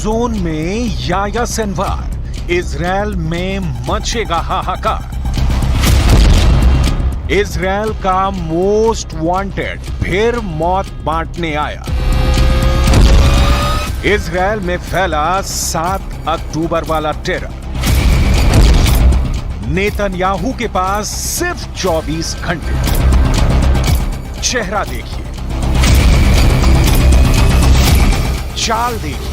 Zone में Yahya Sinwar, Israel में मचेगा हाहाकार। इजराइल का मोस्ट वांटेड फिर मौत बांटने आया। इजराइल में फैला 7 अक्टूबर वाला टेरर। नेतन्याहू के पास सिर्फ 24 घंटे। चेहरा देखिए, चाल देखिए,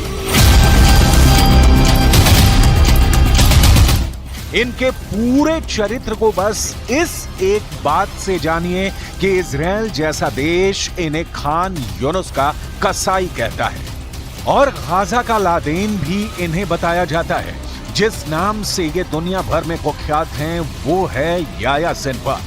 इनके पूरे चरित्र को बस इस एक बात से जानिए कि इजराइल जैसा देश इन्हें खान यूनुस का कसाई कहता है और गाजा का लादेन भी इन्हें बताया जाता है। जिस नाम से ये दुनिया भर में कुख्यात हैं वो है याह्या सिनवार।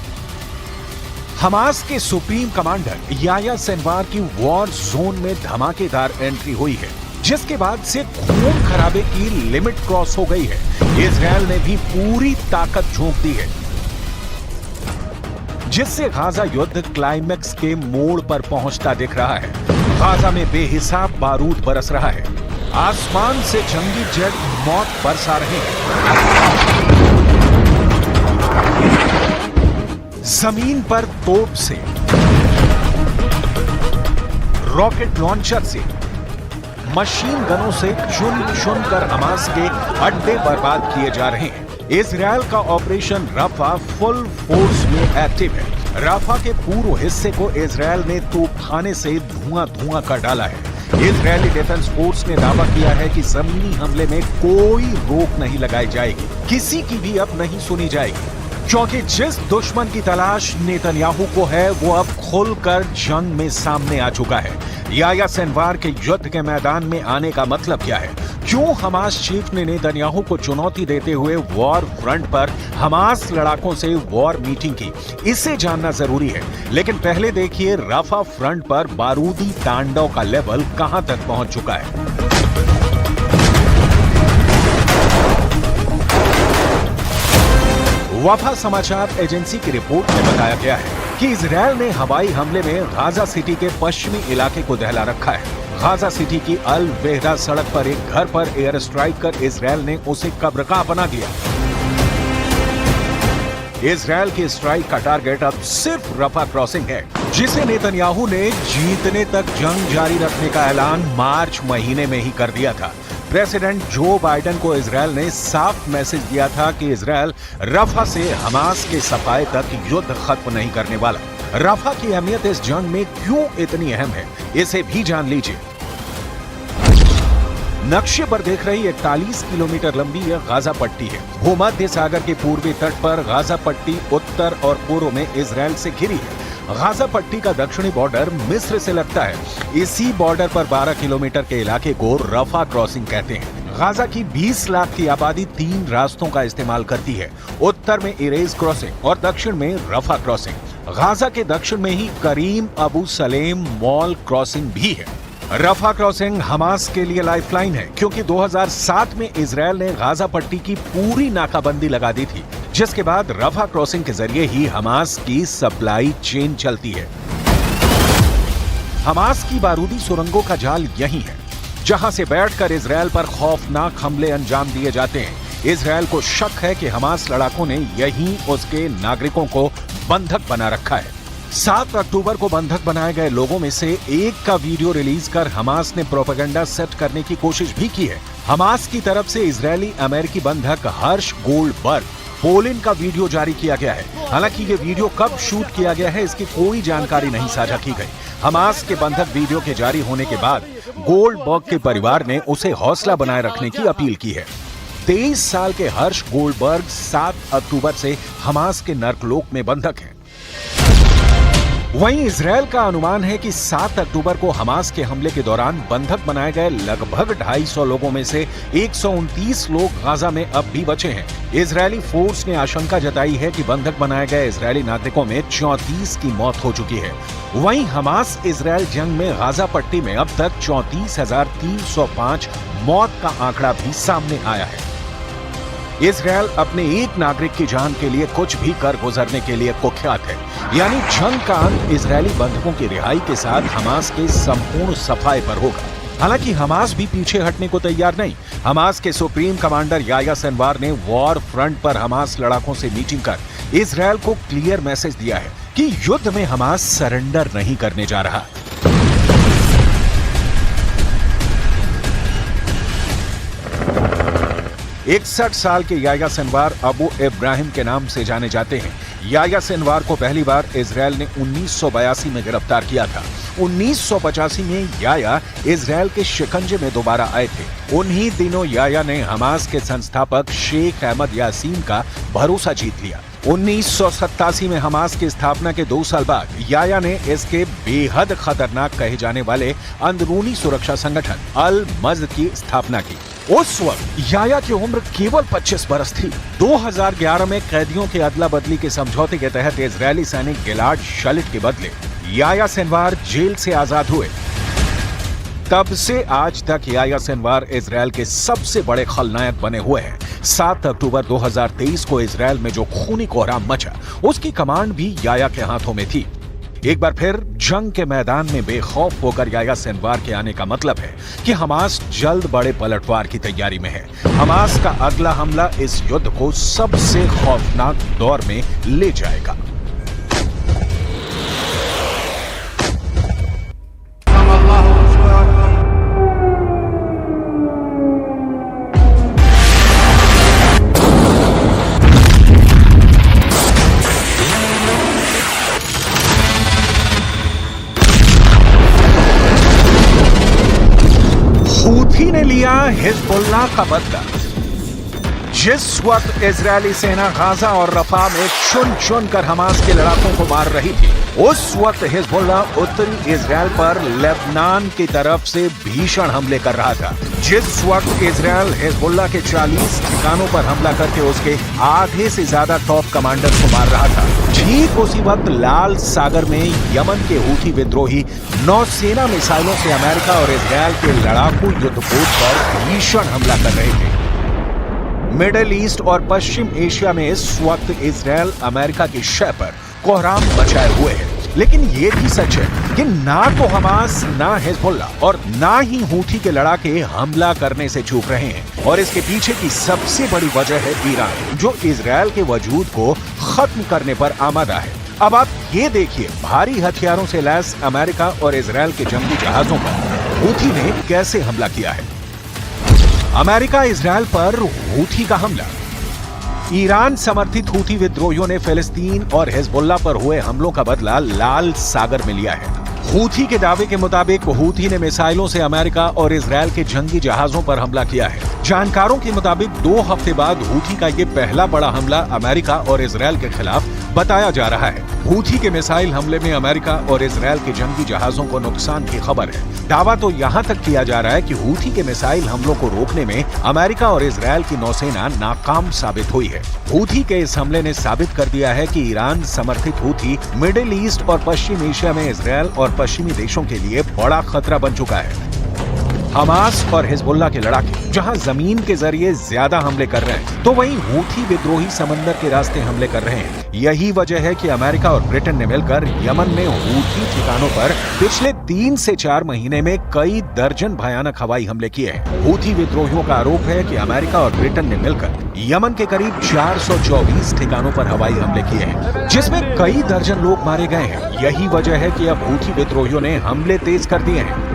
हमास के सुप्रीम कमांडर याह्या सिनवार की वॉर जोन में धमाकेदार एंट्री हुई है, जिसके बाद से खून खराबे की लिमिट क्रॉस हो गई है। इजराइल ने भी पूरी ताकत झोंक दी है, जिससे गाजा युद्ध क्लाइमैक्स के मोड़ पर पहुंचता दिख रहा है। गाजा में बेहिसाब बारूद बरस रहा है। आसमान से जंगी जेट मौत बरसा रहे हैं। जमीन पर तोप से, रॉकेट लॉन्चर से, मशीन गनों से चुन चुन कर हमास के अड्डे बर्बाद किए जा रहे हैं। इजराइल का ऑपरेशन राफा फुल फोर्स में एक्टिव है। राफा के पूर्व हिस्से को इजराइल ने तोपखाने से धुआं धुआं कर डाला है। इजरायली डिफेंस फोर्स ने दावा किया है कि जमीनी हमले में कोई रोक नहीं लगाई जाएगी, किसी की भी अब नहीं सुनी जाएगी, क्योंकि जिस दुश्मन की तलाश नेतन्याहू को है वो अब खुलकर जंग में सामने आ चुका है। याह्या सिनवार के युद्ध के मैदान में आने का मतलब क्या है? क्यों हमास चीफ ने नेतन्याहू को चुनौती देते हुए वॉर फ्रंट पर हमास लड़ाकों से वॉर मीटिंग की? इसे जानना जरूरी है, लेकिन पहले देखिए राफा फ्रंट पर बारूदी तांडव का लेवल कहां तक पहुंच चुका है। वफा समाचार एजेंसी की रिपोर्ट में बताया गया है कि इजराइल ने हवाई हमले में गाजा सिटी के पश्चिमी इलाके को दहला रखा है। गाजा सिटी की अल वेहदा सड़क पर एक घर पर एयर स्ट्राइक कर इजराइल ने उसे कब्रगाह बना दिया। इजराइल की स्ट्राइक का टारगेट अब सिर्फ रफा क्रॉसिंग है, जिसे नेतन्याहू ने जीतने तक जंग जारी रखने का ऐलान मार्च महीने में ही कर दिया था। प्रेसिडेंट जो बाइडेन को इजराइल ने साफ मैसेज दिया था कि इजराइल रफा से हमास के सफाए तक युद्ध खत्म नहीं करने वाला। रफा की अहमियत इस जंग में क्यों इतनी अहम है, इसे भी जान लीजिए। नक्शे पर देख रही 41 किलोमीटर लंबी यह गाजा पट्टी है। भूमध्य सागर के पूर्वी तट पर गाजा पट्टी उत्तर और पूर्व में इजराइल से घिरी है। गाजा पट्टी का दक्षिणी बॉर्डर मिस्र से लगता है। इसी बॉर्डर पर 12 किलोमीटर के इलाके को रफा क्रॉसिंग कहते हैं। गाजा की 20 लाख की आबादी 3 रास्तों का इस्तेमाल करती है। उत्तर में इरेज क्रॉसिंग और दक्षिण में रफा क्रॉसिंग। गाजा के दक्षिण में ही करीम अबू सलेम मॉल क्रॉसिंग भी है। रफा क्रॉसिंग हमास के लिए लाइफलाइन है, क्योंकि 2007 में इजराइल ने गाजा पट्टी की पूरी नाकाबंदी लगा दी थी, जिसके बाद रफा क्रॉसिंग के जरिए ही हमास की सप्लाई चेन चलती है। हमास की बारूदी सुरंगों का जाल यही है, जहां से बैठकर इजराइल पर खौफनाक हमले अंजाम दिए जाते हैं। इजराइल को शक है कि हमास लड़ाकों ने यहीं उसके नागरिकों को बंधक बना रखा है। 7 अक्टूबर को बंधक बनाए गए लोगों में से एक का वीडियो रिलीज कर हमास ने प्रोपेगेंडा सेट करने की कोशिश भी की है। हमास की तरफ से इजरायली अमेरिकी बंधक हर्ष गोल्डबर्ग पोलिन का वीडियो जारी किया गया है। हालांकि ये वीडियो कब शूट किया गया है इसकी कोई जानकारी नहीं साझा की गई। हमास के बंधक वीडियो के जारी होने के बाद गोल्डबर्ग के परिवार ने उसे हौसला बनाए रखने की अपील की है। 23 साल के हर्ष गोल्डबर्ग 7 अक्टूबर से हमास के नर्कलोक में बंधक हैं। वहीं इजराइल का अनुमान है कि 7 अक्टूबर को हमास के हमले के दौरान बंधक बनाए गए लगभग 250 लोगों में से 129 लोग गाजा में अब भी बचे हैं। इजरायली फोर्स ने आशंका जताई है कि बंधक बनाए गए इजरायली नागरिकों में 34 की मौत हो चुकी है। वहीं हमास इजराइल जंग में गाजा पट्टी में अब तक 34,305 मौत का आंकड़ा भी सामने आया है। इजराइल अपने एक नागरिक की जान के लिए कुछ भी कर गुजरने के लिए कुख्यात है। यानी जंग का अंत इजरायली बंधकों की रिहाई के साथ हमास के संपूर्ण सफाए पर होगा। हालांकि हमास भी पीछे हटने को तैयार नहीं। हमास के सुप्रीम कमांडर याह्या सिनवार ने वॉर फ्रंट पर हमास लड़ाकों से मीटिंग कर इजरायल को क्लियर मैसेज दिया है कि युद्ध में हमास सरेंडर नहीं करने जा रहा। इकसठ साल के याह्या सिनवार अबू इब्राहिम के नाम से जाने जाते हैं। याह्या सिनवार को पहली बार इजरायल ने 1982 में गिरफ्तार किया था। 1985 में याह्या इजरायल के शिकंजे में दोबारा आए थे। उन्हीं दिनों याह्या ने हमास के संस्थापक शेख अहमद यासीन का भरोसा जीत लिया। 1987 में हमास की स्थापना के 2 साल बाद याह्या ने इसके बेहद खतरनाक कहे जाने वाले अंदरूनी सुरक्षा संगठन अल मज़द की स्थापना की। उस वक्त याह्या की उम्र केवल 25 बरस थी। 2011 में कैदियों के अदला बदली के समझौते के तहत इजरायली सैनिक गिलाड शलिट के बदले याह्या सिनवार जेल से आजाद हुए। तब से आज तक याह्या सिनवार इजरायल के सबसे बड़े खलनायक बने हुए हैं। 7 अक्टूबर 2023 को इजरायल में जो खूनी कोहराम मचा, उसकी कमांड भी याह्या के हाथों में थी। एक बार फिर जंग के मैदान में बेखौफ होकर याह्या सिनवार के आने का मतलब है कि हमास जल्द बड़े पलटवार की तैयारी में है। हमास का अगला हमला इस युद्ध को सबसे खौफनाक दौर में ले जाएगा। हूथी ने लिया हिजबुल्लाह का बदला। जिस वक्त इजरायली सेना गाजा और रफा में चुन चुन कर हमास के लड़ाकों को मार रही थी, उस वक्त हिजबुल्लाह उत्तरी इजरायल पर लेबनान की तरफ से भीषण हमले कर रहा था। जिस वक्त इजरायल हिजबुल्लाह के 40 ठिकानों पर हमला करके उसके आधे से ज्यादा टॉप कमांडर को मार रहा था, ठीक उसी वक्त लाल सागर में यमन के हूथी विद्रोही नौसेना मिसाइलों से अमेरिका और इजरायल के लड़ाकू युद्धपोत पर भीषण हमला कर रहे थे। मिडिल ईस्ट और पश्चिम एशिया में इस वक्त इजरायल अमेरिका की शय पर कोहराम मचाए हुए है। लेकिन ये भी सच है कि ना तो हमास, ना हिजबुल्लाह और ना ही हूथी के लड़ाके हमला करने से चूक रहे हैं। और इसके पीछे की सबसे बड़ी वजह है ईरान, जो इजरायल के वजूद को खत्म करने पर आमादा है। अब आप ये देखिए, भारी हथियारों से लैस अमेरिका और इजरायल के जंगी जहाजों पर हूथी ने कैसे हमला किया है। अमेरिका इजरायल पर हूथी का हमला। ईरान समर्थित हूथी विद्रोहियों ने फिलिस्तीन और हिजबुल्लाह पर हुए हमलों का बदला लाल सागर में लिया है। हूथी के दावे के मुताबिक हूथी ने मिसाइलों से अमेरिका और इजरायल के जंगी जहाजों पर हमला किया है। जानकारों के मुताबिक 2 हफ्ते बाद हूथी का ये पहला बड़ा हमला अमेरिका और इजरायल के खिलाफ बताया जा रहा है। हूथी के मिसाइल हमले में अमेरिका और इजरायल के जंगी जहाजों को नुकसान की खबर है। दावा तो यहाँ तक किया जा रहा है कि हूथी के मिसाइल हमलों को रोकने में अमेरिका और इजरायल की नौसेना नाकाम साबित हुई है। हूथी के इस हमले ने साबित कर दिया है कि ईरान समर्थित हूथी मिडिल ईस्ट और पश्चिम एशिया में इजरायल और पश्चिमी देशों के लिए बड़ा खतरा बन चुका है। हमास और हिजबुल्लाह के लड़ाके जहां जमीन के जरिए ज्यादा हमले कर रहे हैं, तो वहीं हूथी विद्रोही समंदर के रास्ते हमले कर रहे हैं। यही वजह है कि अमेरिका और ब्रिटेन ने मिलकर यमन में हूथी ठिकानों पर पिछले 3 से 4 महीने में कई दर्जन भयानक हवाई हमले किए हैं। हूथी विद्रोहियों का आरोप है कि अमेरिका और ब्रिटेन ने मिलकर यमन के करीब 424 ठिकानों पर हवाई हमले किए हैं, जिसमें कई दर्जन लोग मारे गए हैं। यही वजह है कि अब हूथी विद्रोहियों ने हमले तेज कर दिए हैं।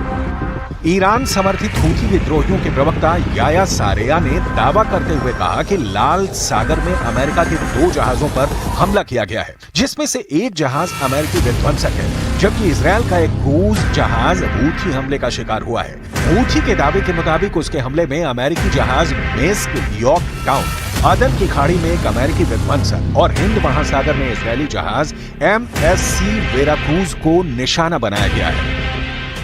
ईरान समर्थित हूथी विद्रोहियों के प्रवक्ता याह्या सारेया ने दावा करते हुए कहा कि लाल सागर में अमेरिका के 2 जहाजों पर हमला किया गया है, जिसमें से एक जहाज अमेरिकी विध्वंसक है, जबकि इजरायल का एक क्रूज जहाज हूथी हमले का शिकार हुआ है। हूथी के दावे के मुताबिक उसके हमले में अमेरिकी जहाज मिस्क यॉर्कटाउन, अदन की खाड़ी में एक अमेरिकी विध्वंसक और हिंद महासागर में इजरायली जहाज MSC वेराक्रूज को निशाना बनाया गया है।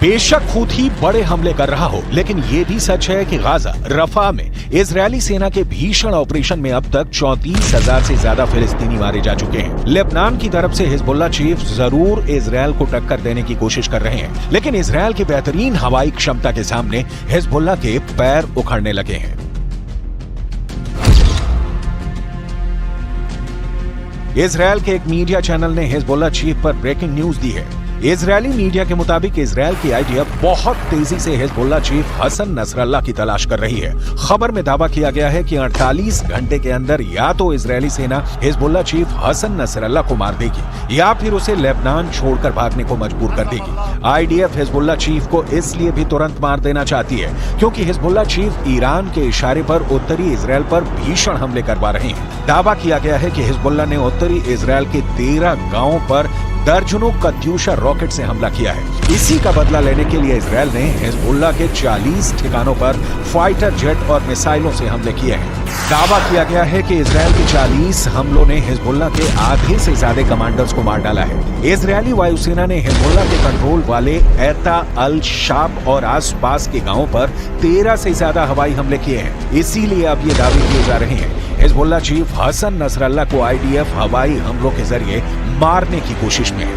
बेशक हूथी बड़े हमले कर रहा हो, लेकिन ये भी सच है कि गाजा रफा में इजरायली सेना के भीषण ऑपरेशन में अब तक 34,000 से ज्यादा फिलिस्तीनी मारे जा चुके हैं। लेबनान की तरफ से हिजबुल्लाह चीफ जरूर इजरायल को टक्कर देने की कोशिश कर रहे हैं, लेकिन इजरायल की बेहतरीन हवाई क्षमता के सामने हिजबुल्लाह के पैर उखड़ने लगे हैं। इजरायल के एक मीडिया चैनल ने हिजबुल्लाह चीफ पर ब्रेकिंग न्यूज दी है। इजरायली मीडिया के मुताबिक इजरायल की आईडीएफ बहुत तेजी से हिजबुल्लाह चीफ हसन नसरल्लाह की तलाश कर रही है। खबर में दावा किया गया है कि 48 घंटे के अंदर या तो इजरायली सेना हिजबुल्लाह चीफ हसन नसरल्लाह को मार देगी या फिर उसे लेबनान छोड़कर भागने को मजबूर कर देगी। आईडीएफ हिजबुल्लाह चीफ को इसलिए भी तुरंत मार देना चाहती है क्योंकि हिजबुल्लाह चीफ ईरान के इशारे पर उत्तरी इजरायल पर भीषण हमले करवा रहे हैं। दावा किया गया है कि हिजबुल्लाह ने उत्तरी इजरायल के 13 गांवों पर दर्जनों कत्यूशा रॉकेट से हमला किया है। इसी का बदला लेने के लिए इजरायल ने हिजबुल्लाह के 40 ठिकानों पर फाइटर जेट और मिसाइलों से हमले किए हैं। दावा किया गया है कि इजरायल के 40 हमलों ने हिजबुल्लाह के आधे से ज्यादा कमांडर्स को मार डाला है। इजरायली वायुसेना ने हिजबुल्लाह के कंट्रोल वाले एता अल शाब और आसपास के गांवों पर 13 से ज्यादा हवाई हमले किए हैं। इसीलिए अब ये दावे किए जा रहे हैं हिजबुल्लाह चीफ हसन नसरल्लाह को आईडीएफ हवाई हमलों के जरिए मारने की कोशिश में है।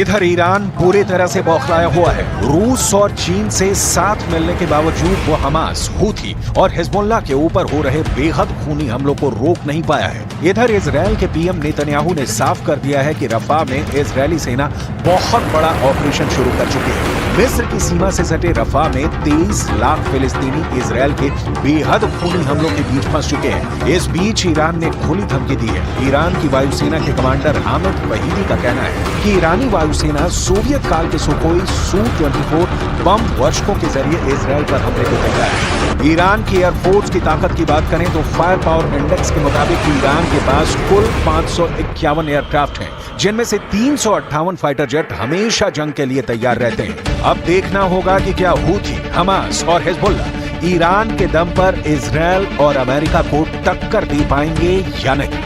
इधर ईरान पूरी तरह से बौखलाया हुआ है। रूस और चीन से साथ मिलने के बावजूद वो हमास, हूथी और हिजबुल्लाह के ऊपर हो रहे बेहद खूनी हमलों को रोक नहीं पाया है। इधर इजरायल के पीएम नेतन्याहू ने साफ कर दिया है कि रफा में इजरायली सेना बहुत बड़ा ऑपरेशन शुरू कर चुकी है। मिस्र की सीमा से सटे रफा में 23 लाख फिलिस्तीनी इजरायल के बेहद खूनी हमलों के बीच फंस चुके हैं। इस बीच ईरान ने खुली धमकी दी है। ईरान की वायुसेना के कमांडर हामिद वहीदी का कहना है कि ईरानी वायुसेना सोवियत काल के सुखोई Su-24 बम वर्षकों के जरिए इजरायल पर हमले को तैयार है। ईरान की एयरफोर्स की ताकत की बात करें तो फायर पावर इंडेक्स के मुताबिक ईरान के पास कुल 551 एयरक्राफ्ट हैं, जिनमें से 358 फाइटर जेट हमेशा जंग के लिए तैयार रहते हैं। अब देखना होगा कि क्या हूथी, हमास और हिजबुल्लाह ईरान के दम पर इजरायल और अमेरिका को टक्कर दे पाएंगे या नहीं।